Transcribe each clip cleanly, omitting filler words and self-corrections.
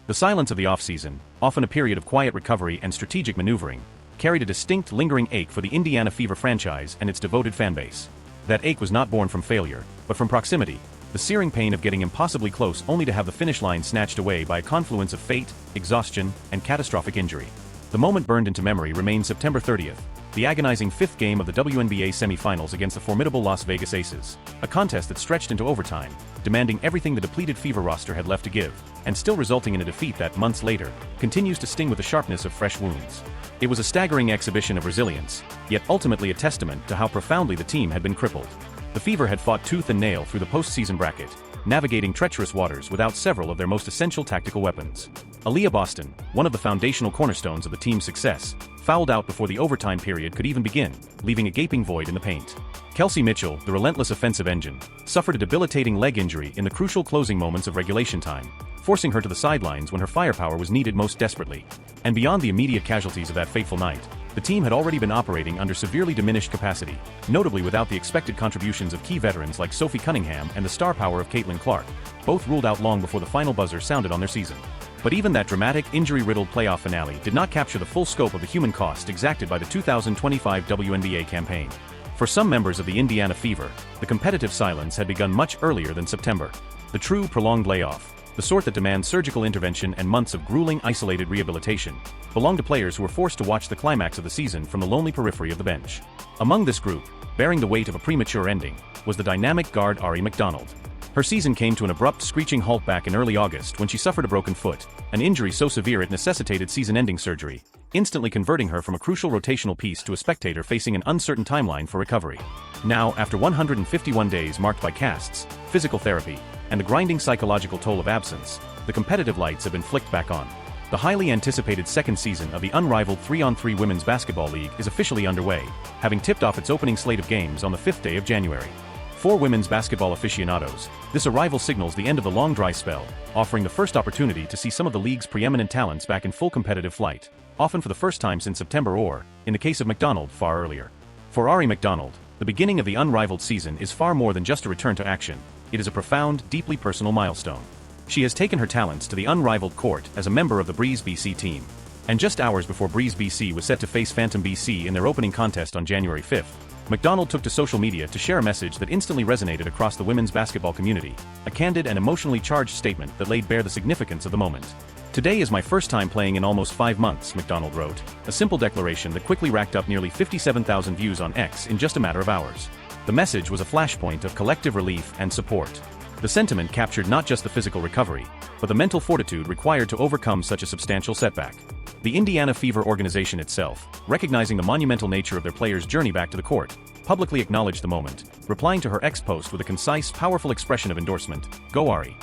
The silence of the offseason, often a period of quiet recovery and strategic maneuvering, carried a distinct lingering ache for the Indiana Fever franchise and its devoted fanbase. That ache was not born from failure, but from proximity, the searing pain of getting impossibly close only to have the finish line snatched away by a confluence of fate, exhaustion, and catastrophic injury. The moment burned into memory remains September 30th, the agonizing fifth game of the WNBA semifinals against the formidable Las Vegas Aces, a contest that stretched into overtime, demanding everything the depleted Fever roster had left to give, and still resulting in a defeat that, months later, continues to sting with the sharpness of fresh wounds. It was a staggering exhibition of resilience, yet ultimately a testament to how profoundly the team had been crippled. The Fever had fought tooth and nail through the postseason bracket, navigating treacherous waters without several of their most essential tactical weapons. Aaliyah Boston, one of the foundational cornerstones of the team's success, fouled out before the overtime period could even begin, leaving a gaping void in the paint. Kelsey Mitchell, the relentless offensive engine, suffered a debilitating leg injury in the crucial closing moments of regulation time, forcing her to the sidelines when her firepower was needed most desperately. And beyond the immediate casualties of that fateful night, the team had already been operating under severely diminished capacity, notably without the expected contributions of key veterans like Sophie Cunningham and the star power of Caitlin Clark, both ruled out long before the final buzzer sounded on their season. But even that dramatic, injury-riddled playoff finale did not capture the full scope of the human cost exacted by the 2025 WNBA campaign. For some members of the Indiana Fever, the competitive silence had begun much earlier than September. The true prolonged layoff, the sort that demands surgical intervention and months of grueling isolated rehabilitation, belonged to players who were forced to watch the climax of the season from the lonely periphery of the bench. Among this group, bearing the weight of a premature ending, was the dynamic guard Aari McDonald. Her season came to an abrupt screeching halt back in early August when she suffered a broken foot, an injury so severe it necessitated season-ending surgery, instantly converting her from a crucial rotational piece to a spectator facing an uncertain timeline for recovery. Now, after 151 days marked by casts, physical therapy, and the grinding psychological toll of absence, the competitive lights have been flicked back on. The highly anticipated second season of the unrivaled 3-on-3 Women's Basketball League is officially underway, having tipped off its opening slate of games on the 5th day of January. For women's basketball aficionados, this arrival signals the end of the long dry spell, offering the first opportunity to see some of the league's preeminent talents back in full competitive flight, often for the first time since September or, in the case of McDonald, far earlier. For Aari McDonald, the beginning of the unrivaled season is far more than just a return to action. It is a profound, deeply personal milestone. She has taken her talents to the unrivaled court as a member of the Breeze BC team. And just hours before Breeze BC was set to face Phantom BC in their opening contest on January 5th, McDonald took to social media to share a message that instantly resonated across the women's basketball community, a candid and emotionally charged statement that laid bare the significance of the moment. "Today is my first time playing in almost 5 months," McDonald wrote, a simple declaration that quickly racked up nearly 57,000 views on X in just a matter of hours. The message was a flashpoint of collective relief and support. The sentiment captured not just the physical recovery, but the mental fortitude required to overcome such a substantial setback. The Indiana Fever organization itself, recognizing the monumental nature of their players' journey back to the court, publicly acknowledged the moment, replying to her X post with a concise, powerful expression of endorsement, "Go Aari."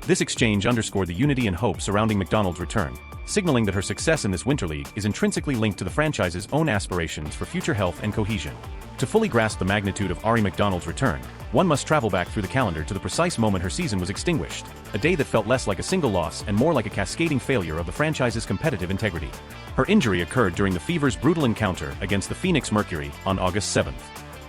This exchange underscored the unity and hope surrounding McDonald's return, signaling that her success in this Winter League is intrinsically linked to the franchise's own aspirations for future health and cohesion. To fully grasp the magnitude of Aari McDonald's return, one must travel back through the calendar to the precise moment her season was extinguished, a day that felt less like a single loss and more like a cascading failure of the franchise's competitive integrity. Her injury occurred during the Fever's brutal encounter against the Phoenix Mercury on August 7th.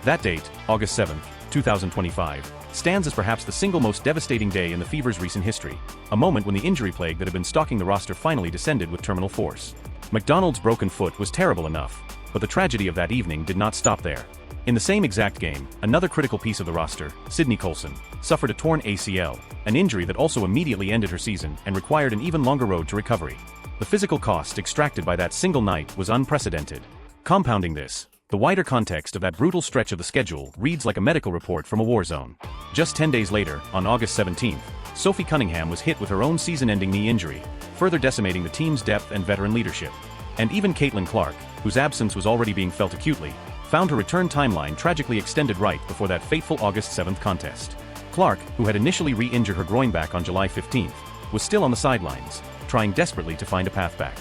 That date, August 7th, 2025, stands as perhaps the single most devastating day in the Fever's recent history, a moment when the injury plague that had been stalking the roster finally descended with terminal force. McDonald's broken foot was terrible enough, but the tragedy of that evening did not stop there. In the same exact game, another critical piece of the roster, Sydney Colson, suffered a torn ACL, an injury that also immediately ended her season and required an even longer road to recovery. The physical cost extracted by that single night was unprecedented. Compounding this, the wider context of that brutal stretch of the schedule reads like a medical report from a war zone. Just 10 days later, on August 17th, Sophie Cunningham was hit with her own season-ending knee injury, further decimating the team's depth and veteran leadership. And even Caitlin Clark, whose absence was already being felt acutely, found her return timeline tragically extended right before that fateful August 7th contest. Clark, who had initially re-injured her groin back on July 15th, was still on the sidelines, trying desperately to find a path back.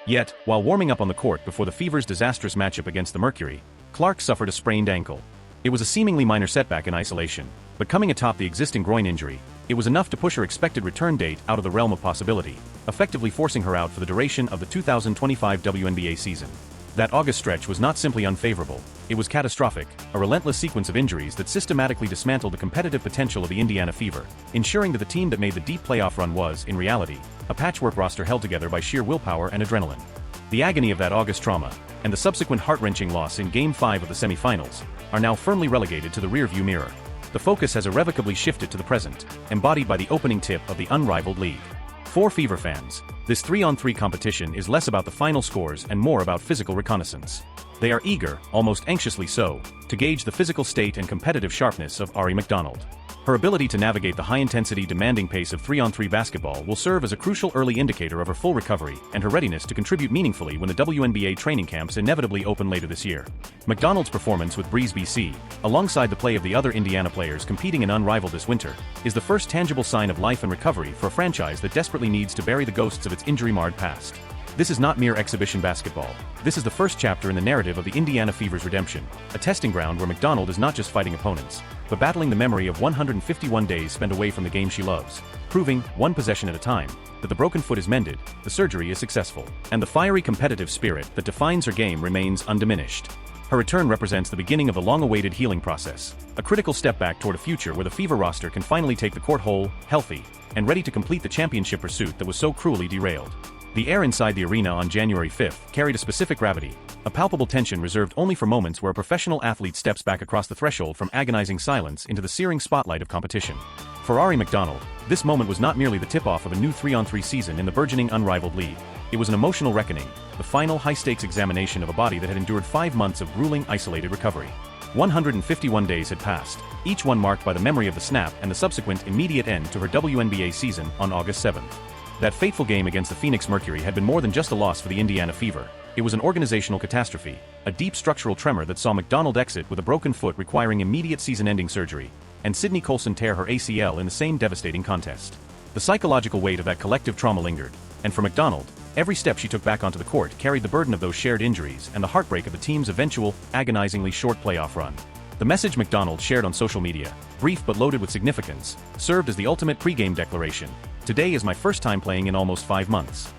Yet, while warming up on the court before the Fever's disastrous matchup against the Mercury, Clark suffered a sprained ankle. It was a seemingly minor setback in isolation, but coming atop the existing groin injury, it was enough to push her expected return date out of the realm of possibility, effectively forcing her out for the duration of the 2025 WNBA season. That August stretch was not simply unfavorable, it was catastrophic, a relentless sequence of injuries that systematically dismantled the competitive potential of the Indiana Fever, ensuring that the team that made the deep playoff run was, in reality, a patchwork roster held together by sheer willpower and adrenaline. The agony of that August trauma, and the subsequent heart-wrenching loss in Game 5 of the semifinals, are now firmly relegated to the rearview mirror. The focus has irrevocably shifted to the present, embodied by the opening tip of the unrivaled league. For Fever fans, this 3-on-3 competition is less about the final scores and more about physical reconnaissance. They are eager, almost anxiously so, to gauge the physical state and competitive sharpness of Aari McDonald. Her ability to navigate the high-intensity, demanding pace of 3-on-3 basketball will serve as a crucial early indicator of her full recovery and her readiness to contribute meaningfully when the WNBA training camps inevitably open later this year. McDonald's performance with Breeze BC, alongside the play of the other Indiana players competing in Unrivaled this winter, is the first tangible sign of life and recovery for a franchise that desperately needs to bury the ghosts of its injury-marred past. This is not mere exhibition basketball. This is the first chapter in the narrative of the Indiana Fever's redemption, a testing ground where McDonald is not just fighting opponents, but battling the memory of 151 days spent away from the game she loves, proving, one possession at a time, that the broken foot is mended, the surgery is successful, and the fiery competitive spirit that defines her game remains undiminished. Her return represents the beginning of a long-awaited healing process, a critical step back toward a future where the Fever roster can finally take the court whole, healthy, and ready to complete the championship pursuit that was so cruelly derailed. The air inside the arena on January 5th carried a specific gravity, a palpable tension reserved only for moments where a professional athlete steps back across the threshold from agonizing silence into the searing spotlight of competition. For Aari McDonald, this moment was not merely the tip-off of a new 3-on-3 season in the burgeoning Unrivaled league. It was an emotional reckoning, the final high-stakes examination of a body that had endured 5 months of grueling, isolated recovery. 151 days had passed, each one marked by the memory of the snap and the subsequent immediate end to her WNBA season on August 7th. That fateful game against the Phoenix Mercury had been more than just a loss for the Indiana Fever. It was an organizational catastrophe, a deep structural tremor that saw McDonald exit with a broken foot requiring immediate season-ending surgery, and Sydney Colson tear her ACL in the same devastating contest. The psychological weight of that collective trauma lingered, and for McDonald, every step she took back onto the court carried the burden of those shared injuries and the heartbreak of the team's eventual, agonizingly short playoff run. The message McDonald shared on social media, brief but loaded with significance, served as the ultimate pre-game declaration. Today is my first time playing in almost 5 months.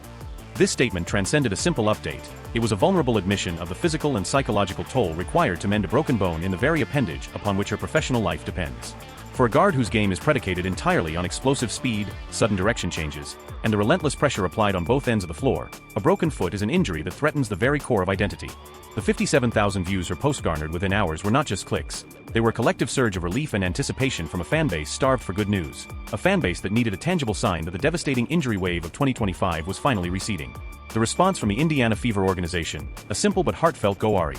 This statement transcended a simple update. It was a vulnerable admission of the physical and psychological toll required to mend a broken bone in the very appendage upon which her professional life depends. For a guard whose game is predicated entirely on explosive speed, sudden direction changes, and the relentless pressure applied on both ends of the floor, a broken foot is an injury that threatens the very core of identity. The 57,000 views her post garnered within hours were not just clicks. They were a collective surge of relief and anticipation from a fanbase starved for good news. A fanbase that needed a tangible sign that the devastating injury wave of 2025 was finally receding. The response from the Indiana Fever organization, a simple but heartfelt "Go Aari"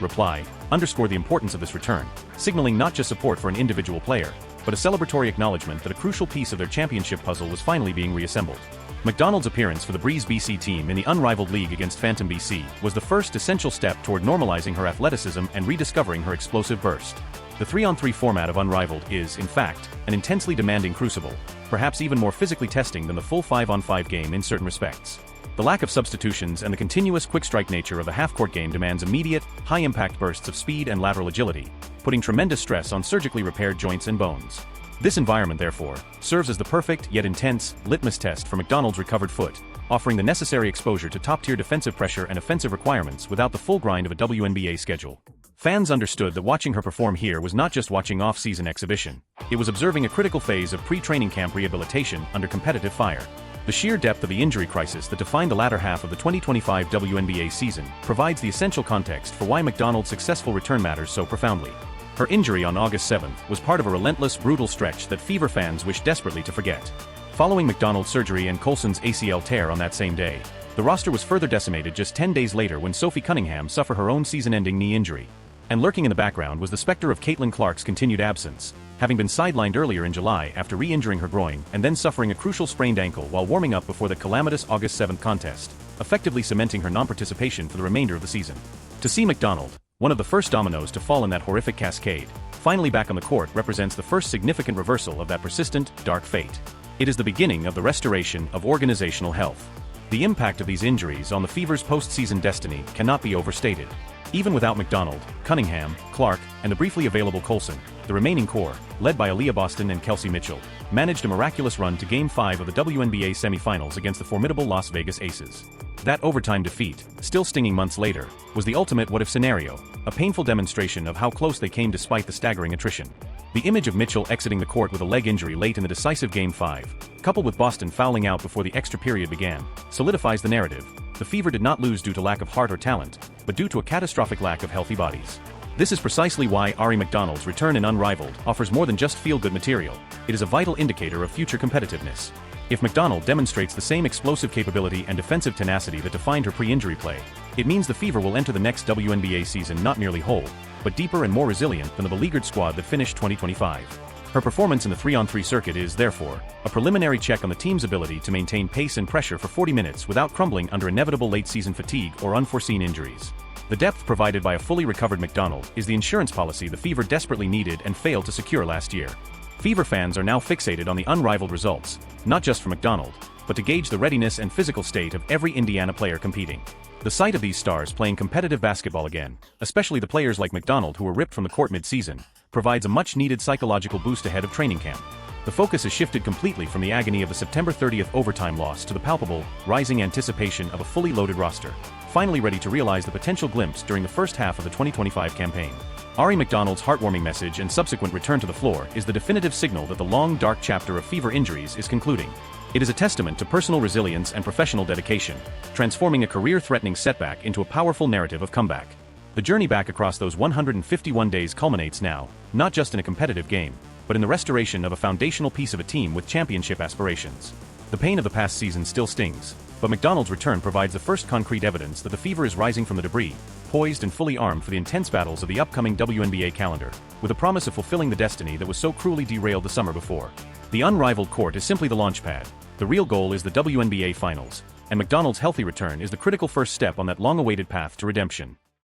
reply, underscored the importance of this return, signaling not just support for an individual player, but a celebratory acknowledgement that a crucial piece of their championship puzzle was finally being reassembled. McDonald's appearance for the Breeze BC team in the Unrivaled league against Phantom BC was the first essential step toward normalizing her athleticism and rediscovering her explosive burst. The 3-on-3 format of Unrivaled is, in fact, an intensely demanding crucible, perhaps even more physically testing than the full 5-on-5 game in certain respects. The lack of substitutions and the continuous quick-strike nature of the half-court game demands immediate, high-impact bursts of speed and lateral agility, putting tremendous stress on surgically repaired joints and bones. This environment, therefore, serves as the perfect, yet intense, litmus test for McDonald's recovered foot, offering the necessary exposure to top-tier defensive pressure and offensive requirements without the full grind of a WNBA schedule. Fans understood that watching her perform here was not just watching off-season exhibition. It was observing a critical phase of pre-training camp rehabilitation under competitive fire. The sheer depth of the injury crisis that defined the latter half of the 2025 WNBA season provides the essential context for why McDonald's successful return matters so profoundly. Her injury on August 7th was part of a relentless, brutal stretch that Fever fans wish desperately to forget. Following McDonald's surgery and Colson's ACL tear on that same day, the roster was further decimated just 10 days later when Sophie Cunningham suffered her own season-ending knee injury. And lurking in the background was the specter of Caitlin Clark's continued absence, having been sidelined earlier in July after re-injuring her groin and then suffering a crucial sprained ankle while warming up before the calamitous August 7th contest, effectively cementing her non-participation for the remainder of the season. To see McDonald, one of the first dominoes to fall in that horrific cascade, finally back on the court represents the first significant reversal of that persistent, dark fate. It is the beginning of the restoration of organizational health. The impact of these injuries on the Fever's postseason destiny cannot be overstated. Even without McDonald, Cunningham, Clark, and the briefly available Colson, the remaining core, led by Aaliyah Boston and Kelsey Mitchell, managed a miraculous run to Game 5 of the WNBA semifinals against the formidable Las Vegas Aces. That overtime defeat, still stinging months later, was the ultimate what-if scenario, a painful demonstration of how close they came despite the staggering attrition. The image of Mitchell exiting the court with a leg injury late in the decisive Game 5, coupled with Boston fouling out before the extra period began, solidifies the narrative. The Fever did not lose due to lack of heart or talent, but due to a catastrophic lack of healthy bodies. This is precisely why Ari McDonald's return in Unrivaled offers more than just feel-good material. It is a vital indicator of future competitiveness. If McDonald demonstrates the same explosive capability and defensive tenacity that defined her pre-injury play, it means the Fever will enter the next WNBA season not merely whole, but deeper and more resilient than the beleaguered squad that finished 2025. Her performance in the 3-on-3 circuit is, therefore, a preliminary check on the team's ability to maintain pace and pressure for 40 minutes without crumbling under inevitable late-season fatigue or unforeseen injuries. The depth provided by a fully recovered McDonald is the insurance policy the Fever desperately needed and failed to secure last year. Fever fans are now fixated on the unrivaled results, not just for McDonald, but to gauge the readiness and physical state of every Indiana player competing. The sight of these stars playing competitive basketball again, especially the players like McDonald who were ripped from the court mid-season, provides a much-needed psychological boost ahead of training camp. The focus has shifted completely from the agony of the September 30th overtime loss to the palpable, rising anticipation of a fully loaded roster, finally ready to realize the potential glimpse during the first half of the 2025 campaign. Ari McDonald's heartwarming message and subsequent return to the floor is the definitive signal that the long, dark chapter of Fever injuries is concluding. It is a testament to personal resilience and professional dedication, transforming a career-threatening setback into a powerful narrative of comeback. The journey back across those 151 days culminates now, not just in a competitive game, but in the restoration of a foundational piece of a team with championship aspirations. The pain of the past season still stings, but McDonald's return provides the first concrete evidence that the Fever is rising from the debris, poised and fully armed for the intense battles of the upcoming WNBA calendar, with a promise of fulfilling the destiny that was so cruelly derailed the summer before. The unrivaled court is simply the launchpad. The real goal is the WNBA Finals, and McDonald's healthy return is the critical first step on that long-awaited path to redemption.